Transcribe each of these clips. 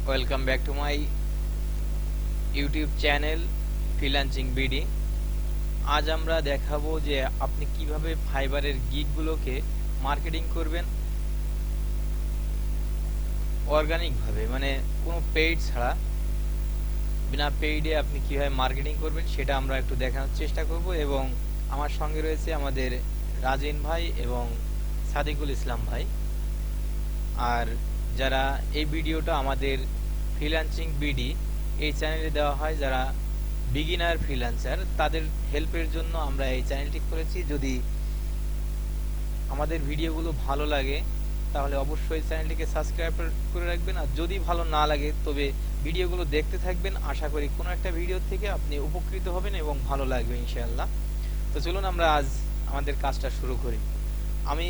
Welcome back to my YouTube channel freelancing BD. আজ আমরা দেখাবো যে আপনি কিভাবে ফাইবারের গিগগুলোকে মার্কেটিং করবেন অর্গানিকভাবে, মানে কোনো পেইড ছাড়া, বিনা পেইডে আপনি কিভাবে মার্কেটিং করবেন সেটা আমরা একটু দেখানোর চেষ্টা করব। এবং আমার সঙ্গে রয়েছে আমাদের রাজিন ভাই এবং সাদিকুল ইসলাম ভাই। আর যারা এই ভিডিওটা আমাদের ফ্রিল্যান্সিং বিডি এই চ্যানেলে দেওয়া হয়, যারা বিগিনার ফ্রিল্যান্সার তাদের হেল্পের জন্য আমরা এই চ্যানেলটি করেছি। যদি আমাদের ভিডিওগুলো ভালো লাগে তাহলে অবশ্যই চ্যানেলটিকে সাবস্ক্রাইব করে রাখবেন, আর যদি ভালো না লাগে তবে ভিডিওগুলো দেখতে থাকবেন। আশা করি কোনো একটা ভিডিও থেকে আপনি উপকৃত হবেন এবং ভালো লাগবে ইনশাআল্লাহ। তো চলুন আমরা আজ আমাদের কাজটা শুরু করি। আমি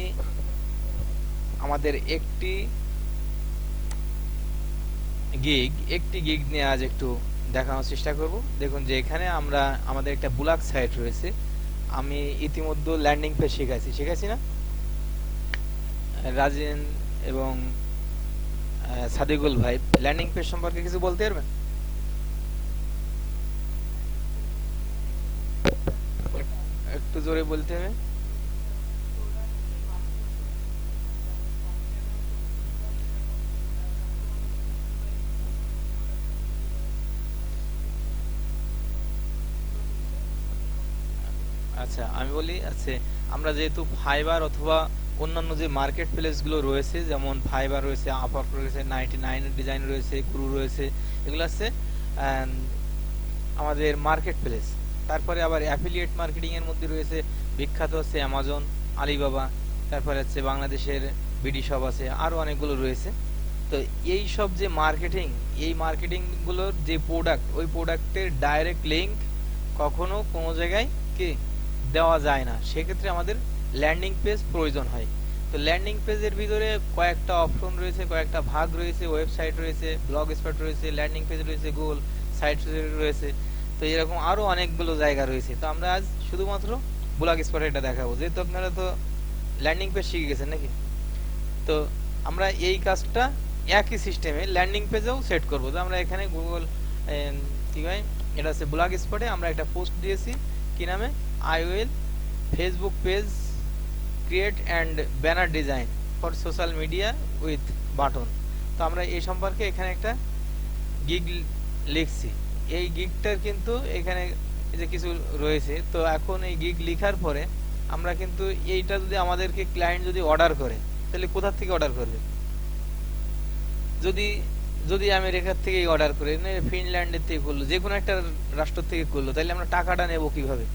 আমাদের একটি গিগ নিয়ে আজ একটু দেখানোর চেষ্টা করব। দেখুন যে এখানে আমরা আমাদের একটা ব্লগ সাইট রয়েছে। আমি ইতিমধ্যে ল্যান্ডিং পেজ শিখাইছি না রাজিন এবং সাদিকুল ভাই? ল্যান্ডিং পেজ সম্পর্কে কিছু বলতে পারবেন? একটু জোরে বলতে হবে। আচ্ছা আমি বলি, আচ্ছা আমরা যেহেতু ফাইবার অথবা অন্যান্য যে মার্কেট প্লেসগুলো রয়েছে, যেমন ফাইবার রয়েছে, আপওয়ার্ক রয়েছে, 99 ডিজাইন রয়েছে, গুরু রয়েছে, এগুলো আছে আমাদের মার্কেট প্লেস। তারপরে আবার অ্যাফিলিয়েট মার্কেটিং এর মধ্যে রয়েছে বিখ্যাত হচ্ছে অ্যামাজন, আলিবাবা, তারপরে হচ্ছে বাংলাদেশের বিডি শপ আছে, আরও অনেকগুলো রয়েছে। তো এই সব যে মার্কেটিং, এই মার্কেটিংগুলোর যে প্রোডাক্ট, ওই প্রোডাক্টের ডাইরেক্ট লিঙ্ক কখনো কোনো জায়গায় কি দেওয়া যায় না। সেক্ষেত্রে আমাদের ল্যান্ডিং পেজ প্রয়োজন হয়। তো ল্যান্ডিং পেজের ভিতরে কয়েকটা অপশন রয়েছে, কয়েকটা ভাগ রয়েছে, ওয়েবসাইট রয়েছে, ব্লগ স্পট রয়েছে, ল্যান্ডিং পেজ রয়েছে, গুগল সাইট রয়েছে। তো এরকম আরও অনেকগুলো জায়গা রয়েছে। তো আমরা আজ শুধুমাত্র ব্লগ স্পট এটা দেখাবো, যেহেতু আপনারা তো ল্যান্ডিং পেজ শিখে গেছেন নাকি। তো আমরা এই কাজটা একই সিস্টেমে ল্যান্ডিং পেজেও সেট করবো। তো আমরা এখানে গুগল কি হয়, এটা হচ্ছে ব্লগ স্পটে আমরা একটা পোস্ট দিয়েছি, কি নামে, I will Facebook page create and banner design for social media with button. তো আমরা এই সম্পর্কে এখানে একটা গিগ লিখছি। এই গিগটার কিন্তু এখানে যে কিছু রয়েছে। তো এখন এই গিগ লিখার পরে আমরা কিন্তু এইটা যদি আমাদেরকে ক্লায়েন্ট যদি অর্ডার করে, তাহলে কোথা থেকে অর্ডার করবে? যদি যদি আমেরিকার থেকে অর্ডার করে, ফিনল্যান্ডের থেকে করলো, যে কোনো একটা রাষ্ট্র থেকে করলো, তাহলে আমরা টাকাটা নেব কিভাবে?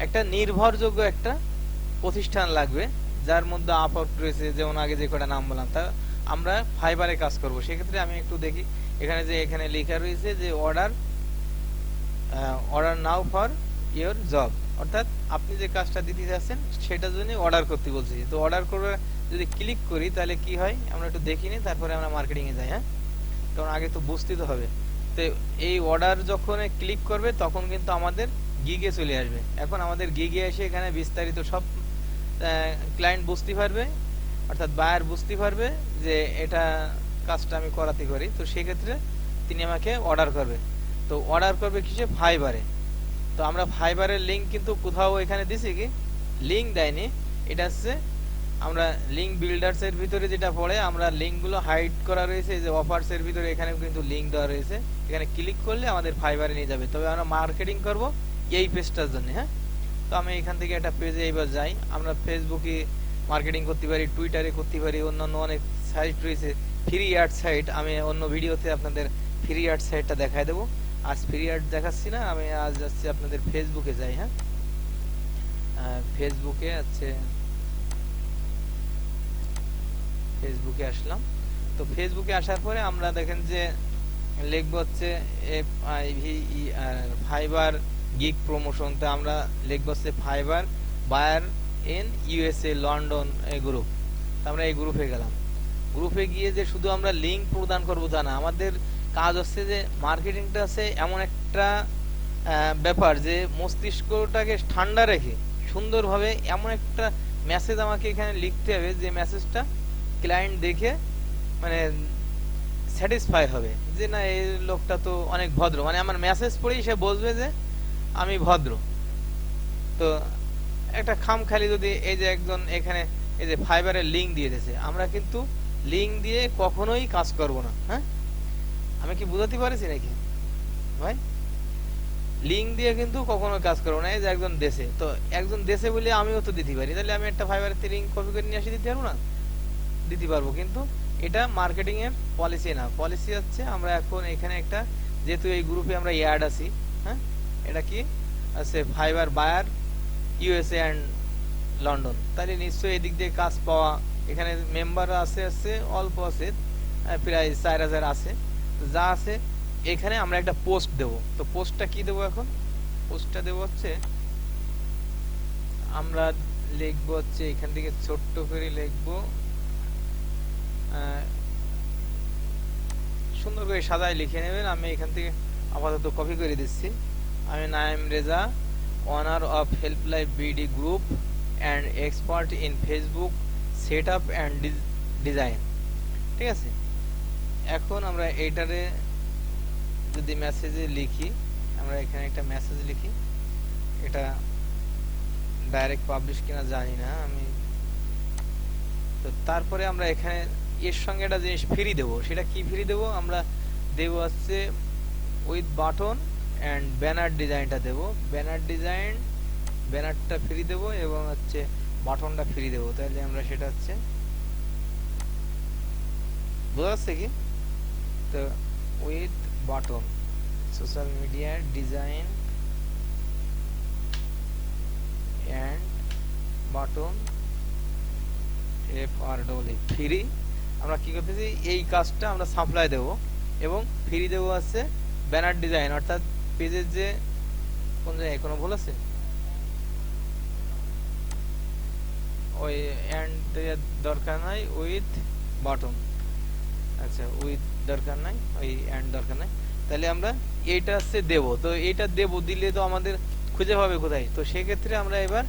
একটা নির্ভরযোগ্য একটা প্রতিষ্ঠান লাগবে, যার মধ্যে আপওয়ার্ক রয়েছে, যেমন আগে যে কটা নাম বললাম। তা আমরা ফাইবারে কাজ করব। সেক্ষেত্রে আমি একটু দেখি এখানে লেখা রয়েছে যে order now for your job, অর্থাৎ আপনি যে কাজটা দিতে যাচ্ছেন সেটার জন্য অর্ডার করতে বলছি। তো অর্ডার করবে যদি ক্লিক করি তাহলে কি হয় আমরা একটু দেখি নি, তারপরে আমরা মার্কেটিংয়ে যাই। হ্যাঁ, কারণ আগে তো বুঝতে তো হবে। তো এই অর্ডার যখন ক্লিক করবে তখন কিন্তু আমাদের গিগে চলে আসবে। এখন আমাদের গিগে এসে এখানে বিস্তারিত সব ক্লায়েন্ট বুঝতে পারবে, অর্থাৎ বায়ার বুঝতে পারবে যে এটা কাজটা আমি করাতে পারি। তো সেক্ষেত্রে তিনি আমাকে অর্ডার করবে। তো অর্ডার করবে কিসে? ফাইবারে। তো আমরা ফাইবারের লিঙ্ক কিন্তু কোথাও এখানে দিছি কি? লিঙ্ক দেয়নি। এটা হচ্ছে আমরা লিঙ্ক বিল্ডার্স এর ভিতরে যেটা পড়ে, আমরা লিঙ্কগুলো হাইড করা রয়েছে, যে অফার্স এর ভিতরে এখানেও কিন্তু লিঙ্ক দেওয়া রয়েছে। এখানে ক্লিক করলে আমাদের ফাইবারে নিয়ে যাবে। তবে আমরা মার্কেটিং করব এই পেজটার জন্য। হ্যাঁ, তো আমি এখান থেকে একটা পেজে এইবার যাই। আমরা ফেসবুকে মার্কেটিং করতে পারি, টুইটারে করতে পারি, অন্যান্য অনেক সাইট রয়েছে, ফ্রি অ্যাড সাইট। আমি অন্য ভিডিওতে আপনাদের ফ্রি অ্যাড সাইটটা দেখাই দেবো। আজ ফ্রি অ্যাড দেখাচ্ছি না, আমি আজ যাচ্ছি আপনাদের ফেসবুকে যাই। হ্যাঁ, ফেসবুকে আছে, ফেসবুকে আসলাম। তো ফেসবুকে আসার পরে আমরা দেখেন যে লিখবো হচ্ছে ফাইবার গিগ প্রমোশন। তো আমরা লিখবো হচ্ছে fibre buyer in USA London group. তো আমরা এই গ্রুপে গেলাম। গ্রুপে গিয়ে যে শুধু আমরা লিঙ্ক প্রদান করবো তা না, আমাদের কাজ হচ্ছে যে মার্কেটিংটা আছে এমন একটা ব্যাপার যে মস্তিষ্কটাকে ঠান্ডা রেখে সুন্দরভাবে এমন একটা মেসেজ আমাকে এখানে লিখতে হবে যে মেসেজটা ক্লায়েন্ট দেখে মানে স্যাটিসফাই হবে যে না এই লোকটা তো অনেক ভদ্র, মানে আমার মেসেজ পড়েই সে বুঝবে যে আমি ভদ্র। তো একটা খামখালি যদি এই যে একজন এখানে এই যে ফাইবারের লিংক দিয়ে দিয়েছে, আমরা কিন্তু লিংক দিয়ে কখনোই কাজ করব না। হ্যাঁ, আমি কি বুঝাতে পারছি নাকি ভাই? লিংক দিয়ে কিন্তু কখনো কাজ করবো না। এই যে একজন দেশে, তো একজন দেশে বলে আমিও তো দিতে পারি, তাহলে আমি একটা ফাইবারের লিংক কপি করে নিয়ে আসি দিতে পারবো না? দিতে পারবো, কিন্তু এটা মার্কেটিং এর পলিসি না। পলিসি হচ্ছে আমরা এখন এখানে একটা, যেহেতু এই গ্রুপে আমরা অ্যাড আছি, হ্যাঁ, এটা কি আছে fibre buyer USA and London, তাহলে নিশ্চয়ই এদিক দিয়ে কাজ পাওয়া। এখানে মেম্বার আছে আছে অল্প আছে, প্রায় 4000 আছে। তো যা আছে এখানে আমরা একটা পোস্ট দেব। তো পোস্টটা কি দেবো এখন? পোস্টটা দেবো হচ্ছে আমরা লিখবো হচ্ছে এখান থেকে ছোট্ট করে লিখবো, সুন্দর করে সাজায় লিখে নেবেন। আমি এখান থেকে আপাতত কপি করে দিচ্ছি। আমি নাইম রেজা, ওনার of helpline BD group and expert in Facebook set up and design. ঠিক আছে, এখন আমরা এইটারে যদি মেসেজে লিখি, আমরা এখানে একটা মেসেজ লিখি, এটা ডাইরেক্ট পাবলিশ কিনা জানি না আমি। তো তারপরে আমরা এখানে এর সঙ্গে একটা জিনিস ফ্রি দেবো। সেটা কি ফ্রি দেবো? আমরা দেবো হচ্ছে উইথ বাটন অ্যান্ড ব্যানার ডিজাইনটা দেবো। ব্যানার ডিজাইন, ব্যানারটা ফ্রি দেবো এবং হচ্ছে বাটনটা ফ্রি দেবো। তাহলে আমরা সেটা হচ্ছে, বোঝা যাচ্ছে কি? তো with button social media design and button FREE free. আমরা কি করতেছি, এই কাজটা আমরা সাপ্লাই দেব এবং ফ্রি দেবো আছে ব্যানার ডিজাইন, অর্থাৎ পেজের যে কোন জায়গায় কোনো ভুল আছে, ওই এন্ড দরকার নাই, উইথ বাটন। আচ্ছা, উইথ দরকার নাই, ওই এন্ড দরকার নাই। তাহলে আমরা এইটা হচ্ছে দেব। তো এইটা দেব, দিলে তো আমাদের খুঁজে পাবে কোথায়। তো সেক্ষেত্রে আমরা এবার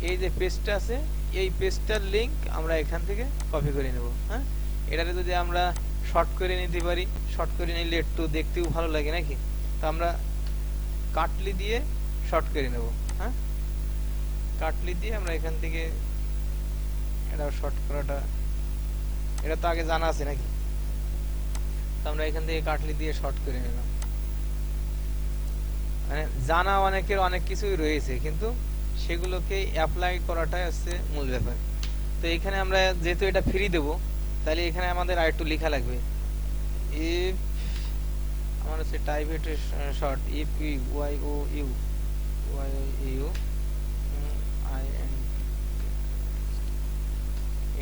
এই যে পেজটা আছে, এই পেজটার লিংক আমরা এখান থেকে কপি করে নেব। হ্যাঁ, এটাতে যদি আমরা শর্ট করে নিতে পারি, শর্ট করে নিলে একটু দেখতেও ভালো লাগে নাকি। তো আমরা কাটলি দিয়ে শর্ট করে নেব। হ্যাঁ, কাটলি দিয়ে আমরা এখান থেকে এটা শর্ট করাটা, এটা তো আগে জানা আছে নাকি। তো আমরা এখান থেকে কাটলি দিয়ে শর্ট করে নিলাম। মানে জানা অনেকের অনেক কিছুই রয়েছে, কিন্তু সেগুলোকে অ্যাপ্লাই করাটাই হচ্ছে মূল ব্যাপার। তো এখানে আমরা যেহেতু এটা ফ্রি দেব, তাহলে এখানে আমাদের আর একটু লেখা লাগবে। ইফ আমার হচ্ছে type it short, if Y O U I am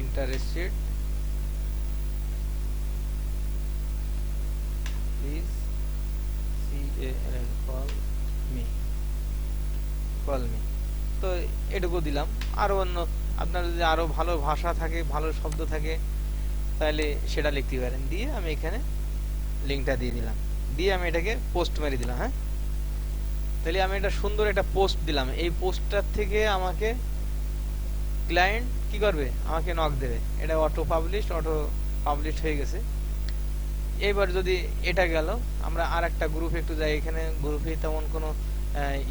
interested, please call me. তো এটুকু দিলাম। আরো অন্য আপনার যদি আরো ভালো ভাষা থাকে, ভালো শব্দ থাকে, তাহলে সেটা লিখতে পারেন। দিয়ে আমি এখানে লিংকটা দিয়ে দিলাম, দিয়ে আমি এটাকে পোস্ট মেরে দিলাম। হ্যাঁ, তাহলে আমি এটা সুন্দর একটা পোস্ট দিলাম। এই পোস্টটার থেকে আমাকে ক্লায়েন্ট কি করবে, আমাকে নক দেবে। এটা অটো পাবলিশ হয়ে গেছে। এবার যদি এটা গেল, আমরা আর একটা গ্রুপ একটু যাই। এখানে গ্রুপে তেমন কোনো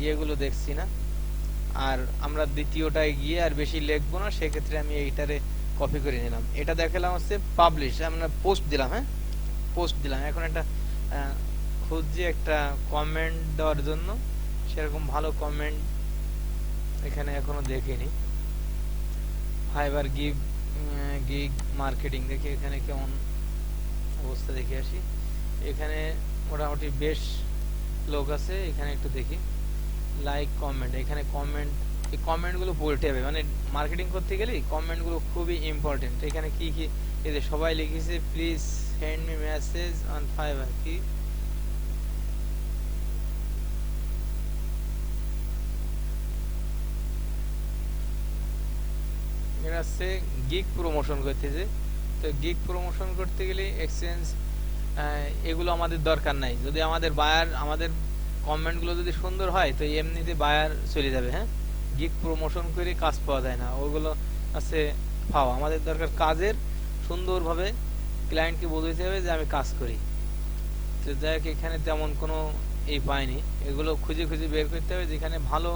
ইয়েগুলো দেখছি না। আর আমরা দ্বিতীয়টায় গিয়ে আর বেশি লিখবো না, সেক্ষেত্রে আমি এইটারে কপি করে নিলাম। এটা দেখালাম হচ্ছে পাবলিশ, আমরা পোস্ট দিলাম। হ্যাঁ, পোস্ট দিলাম। এখন একটা খুঁজছি একটা কমেন্ট দেওয়ার জন্য, সেরকম ভালো কমেন্ট এখানে এখনো দেখিনি। ফাইবার গিগ মার্কেটিং দেখি এখানে কেমন অবস্থা, দেখে আসি। এখানে মোটামুটি বেশ লোক আছে। এখানে একটু দেখি লাইক কমেন্ট, এখানে কমেন্ট, এই কমেন্টগুলো পড়তে হবে। মানে মার্কেটিং করতে গেলে কমেন্টগুলো খুবই ইম্পর্টেন্ট। এখানে কি কি, এই যে সবাই লিখেছে please send me message on fibre, কি এটা হচ্ছে গিগ প্রমোশন করতেছে। তো গিগ প্রমোশন করতে গেলে এক্সচেঞ্জ এগুলো আমাদের দরকার নাই। যদি আমাদের বায়ার, আমাদের কমেন্টগুলো যদি সুন্দর হয়, তো এমনিতে বায়ার চলে যাবে। হ্যাঁ, গিগ প্রমোশন করে কাজ পাওয়া যায় না, ওগুলো আছে পাওয়া। আমাদের দরকার কাজের সুন্দরভাবে ক্লায়েন্টকে বলতে হবে যে আমি কাজ করি। তো যাই হোক, এখানে তেমন কোনো এই পাইনি, এগুলো খুঁজে খুঁজে বের করতে হবে যেখানে ভালো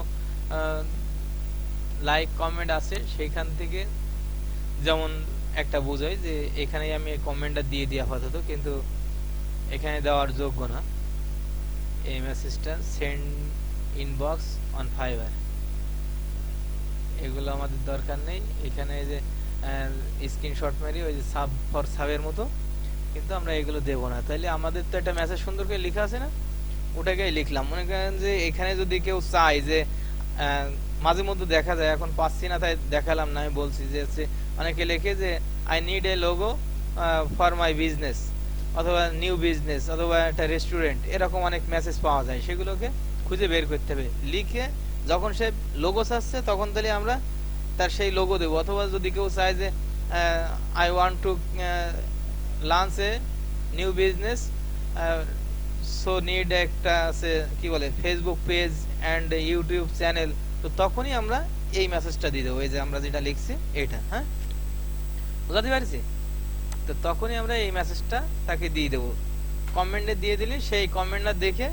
লাইক কমেন্ট আছে সেইখান থেকে। যেমন একটা বোঝাই যে এখানে আমি কমেন্টটা দিয়ে দিই আপাতত, কিন্তু এখানে দেওয়ার যোগ্য না। এই মেসেজটা সেন্ড ইনবক্স অন ফাইবার, এগুলো আমাদের দরকার নেই। এখানে যে স্ক্রিনশট মারি ওই যে সাব ফর সাবের মতো, কিন্তু আমরা এগুলো দেব না। তাইলে আমাদের তো একটা মেসেজ সুন্দর করে লেখা আছে না, ওটাকেই লিখলাম। মনে করেন যে এখানে যদি কেউ চায় যে মাঝে মধ্যে দেখা যায়, এখন পাচ্ছি না তাই দেখালাম না, আমি বলছি যে অনেকে লেখে যে I need a logo for my business, অথবা নিউ বিজনেস, অথবা একটা রেস্টুরেন্ট, এরকম অনেক মেসেজ পাওয়া যায়। সেগুলোকে খুঁজে বের করতে হবে, লিখে যখন সে লোগো চাচ্ছে তখন তাহলে আমরা তার সেই লোগো দেবো। অথবা যদি কেউ চায় যে I want to launch a new business, so need একটা আছে কি বলে Facebook page and YouTube channel, তো তখনই আমরা এই মেসেজটা দিয়ে দেবো, এই যে আমরা যেটা লিখছি এটা। হ্যাঁ, বুঝাতে পারছি? তো তখনই আমরা এই মেসেজটা তাকে দিয়ে দেবো। কমেন্টে দিয়ে দিলে সেই কমেন্টটা দেখে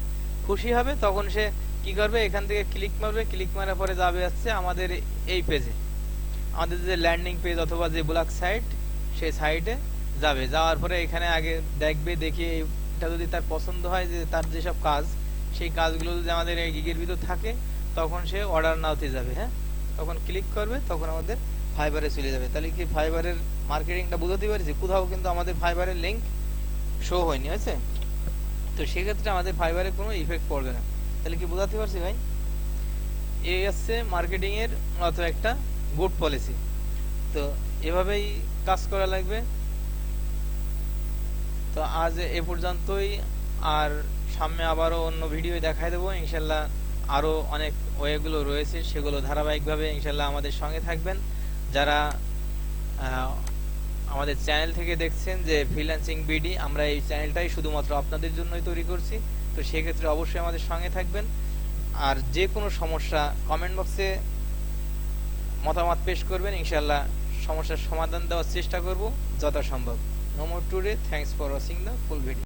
খুশি হবে, তখন সে কি করবে, এখান থেকে ক্লিক মারবে, ক্লিক মারার পরে যাবে হচ্ছে আমাদের এই পেজে, আমাদের যে ল্যান্ডিং পেজ অথবা যে ব্লগ সাইট, সেই সাইটে যাবে। যাওয়ার পরে এখানে আগে দেখবে, দেখে এটা যদি তার পছন্দ হয় যে তার যেসব কাজ, সেই কাজগুলো যদি আমাদের এই গিগের ভিতর থাকে, তখন সে অর্ডার নাওতে যাবে। হ্যাঁ, তখন ক্লিক করবে, তখন আমাদের ফাইবারে চলে যাবে। তাহলে কি ফাইবারের মার্কেটিংটা বুঝতে পারছি? কোথাও কিন্তু আমাদের ফাইবারের লিঙ্ক শো হয়নি, হয়েছে? তো সেক্ষেত্রে আমাদের ফাইবারে কোনো ইফেক্ট পড়বে না। তাহলে কি বোঝাতে পারছি ভাই? এই হচ্ছে মার্কেটিং এর অথবা একটা গুড পলিসি। তো এভাবেই কাজ করা লাগবে। তো আজ এ পর্যন্তই, আর সামনে আবারও অন্য ভিডিও দেখায় দেবো ইনশাল্লাহ। আরও অনেক ওয়েগুলো রয়েছে, সেগুলো ধারাবাহিকভাবে ইনশাল্লাহ আমাদের সঙ্গে থাকবেন। যারা আমাদের চ্যানেল থেকে দেখছেন যে ফ্রিল্যান্সিং বিডি, আমরা এই চ্যানেলটাই শুধুমাত্র আপনাদের জন্যই তৈরি করছি। তো সেক্ষেত্রে অবশ্যই আমাদের সঙ্গে থাকবেন। আর যে কোনো সমস্যা কমেন্ট বক্সে মতামত পেশ করবেন, ইনশাল্লাহ সমস্যার সমাধান দেওয়ার চেষ্টা করব যথাসম্ভব। No more today, thanks for watching the full video.